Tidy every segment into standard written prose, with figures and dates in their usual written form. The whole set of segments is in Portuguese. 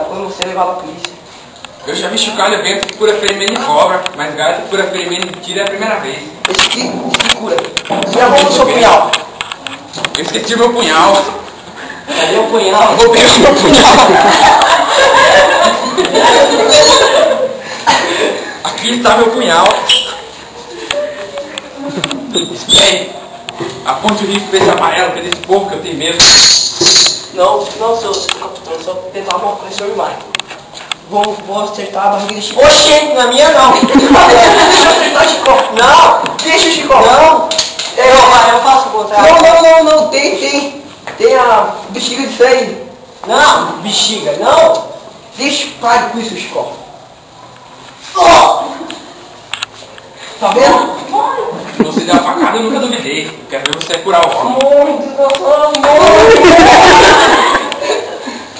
quando você levava a polícia. Eu já vi chocalho vento que cura ferimento de cobra, mas gato que cura ferimento de tiro é a primeira vez. Esse que cura. Você arrumou o seu punhal. Eu esqueci meu punhal. Cadê o punhal? Eu vou pegar meu punhal. Aqui está meu punhal. Ei, aponte o risco desse amarelo, que é desse povo que eu tenho medo. Não, seu capitão, só tentar uma coisa, senhor Maio. Vou acertar a barriga de Chicó. Oxê, na minha não. Deixa eu acertar o Chicó. Não, deixa o Chicó. Não. Eu faço o contrário. Não, tem a bexiga de freio. Não, bexiga, não. Deixa, pare com isso, Chicó. Oh! Tá vendo? Você deu a facada, eu nunca duvidei. Eu quero ver você curar o homem.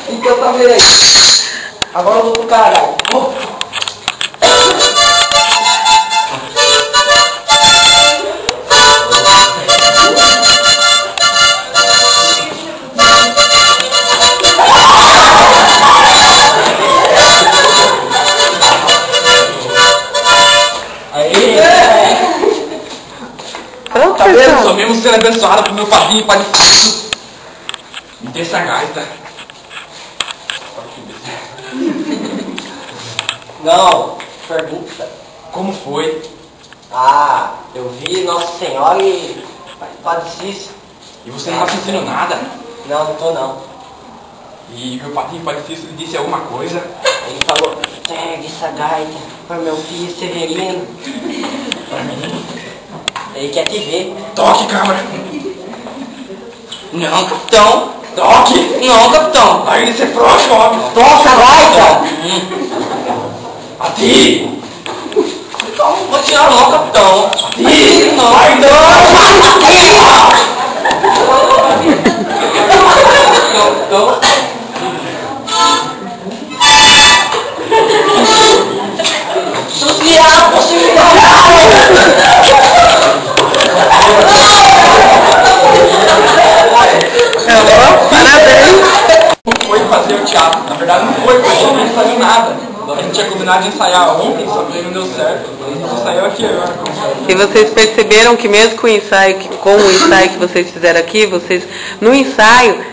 Então tá vendo aí. Agora eu vou pro caralho. Tá vendo? Sou mesmo sendo abençoado por meu padrinho e padrinho. Me dê essa gaita. Não, pergunta. Como foi? Ah, eu vi Nossa Senhora e Padre Cícero. E você não tá sentindo nada? Não tô não. E meu padrinho e padrinho lhe disse alguma coisa? Ele falou, pegue essa gaita para meu filho Severino. Pra mim? Ele quer te ver. Toque, câmera! Não, capitão. Toque! Não, capitão. Vai ele ser frouxo, homem! Toca a gaita. A ti! Então, vou tirar não, capitão. Ih, não. Vai, Capitão. Social, Foi fazer o teatro. Na verdade não foi, porque a gente não ensaiou nada. A gente tinha combinado de ensaiar ontem, só que não deu certo. A gente ensaiou aqui agora. E vocês perceberam que mesmo com o ensaio que vocês fizeram aqui, vocês no ensaio,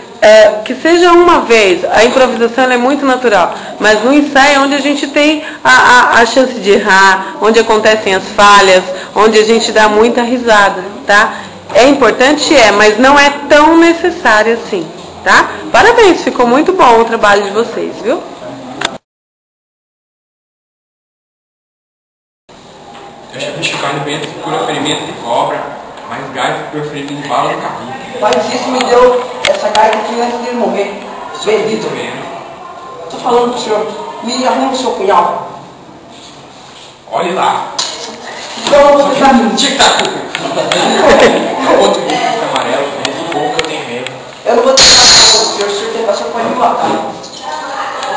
que seja uma vez, a improvisação ela é muito natural, mas no ensaio é onde a gente tem a chance de errar, onde acontecem as falhas, onde a gente dá muita risada, tá? É importante, mas não é tão necessário assim, tá? Parabéns, ficou muito bom o trabalho de vocês, viu? Eu já vi chocalho vento que cura ferimento de cobra, mas gato que cura ferimento de bala no capim. Pai Cícero me deu essa gaita aqui antes de ele morrer. Bendito. Tô falando pro senhor, me arruma o seu punhal. Olhe lá. Então você tá me Tic-tac. Outro bico amarelo, esse pouco eu tenho medo. Eu não vou tentar o senhor tentar, você pode me matar.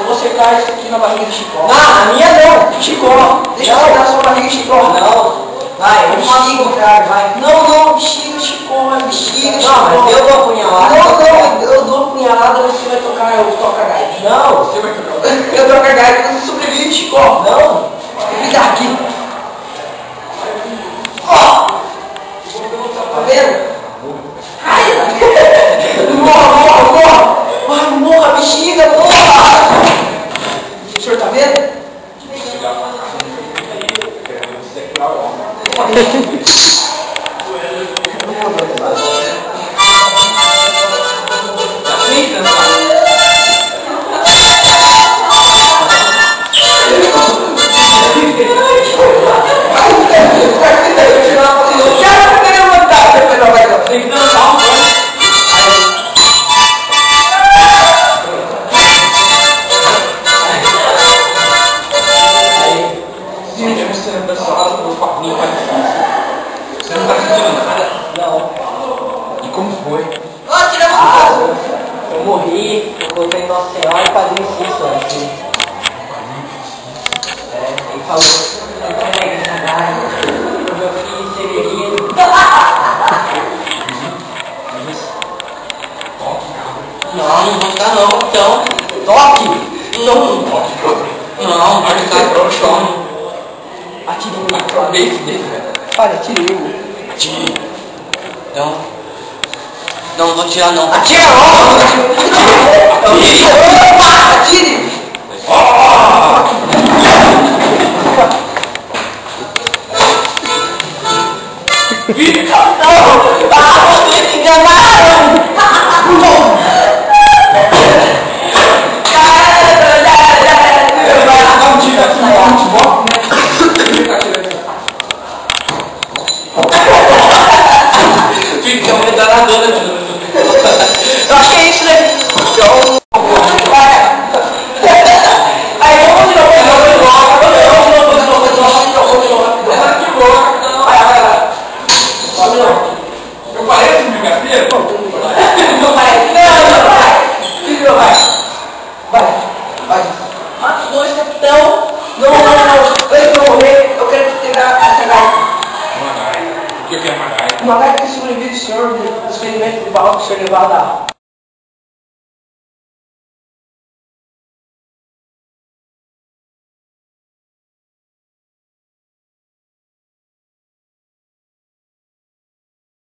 Eu vou secar isso aqui na barriga de Chicó. Não, na minha não, Chicó. Deixa eu secar a sua barriga de Chicó. Não. Vai, eu bexiga o cara, vai. Não, bexiga, Chicó, bexiga, Chicó. Não, mas eu dou a punhalada. Não, eu dou a punhalada, você vai tocar, eu toco a gaita. Não, Você vai tocar. eu toco a gaita, você sobrevive, Chicó. Não, me dá aqui. Ó! Tá vendo? Ai! Morra! Ai, morra, bexiga, morra! O senhor tá vendo? Tem que dançar um pouco. Devemos ser abençoados pelo padrinho Pai Cícero. Você não está sentindo nada? Não. E como foi? Eu morri, eu contei Nossa Senhora e Padrinho Cícero aqui. Ele falou, eu carreguei essa gaita pro meu filho Severino. Não, não vou ficar não, então. Toque! Beijo, velho. Olha, tire. Tire. Não. Não, não vou tirar não. Atira logo! Atire! Vocês me enganaram! Eu acho que é isso, né? Aí, vamos de novo. Eu pareço brincadeira? Não vai. Mata dois, capitão. Não. Antes de eu morrer, eu quero te pegar essa gaita. Uma gaita. O que é uma gaita? Uma gaita que sobrevive do senhor, do experimento de bala que o senhor levou da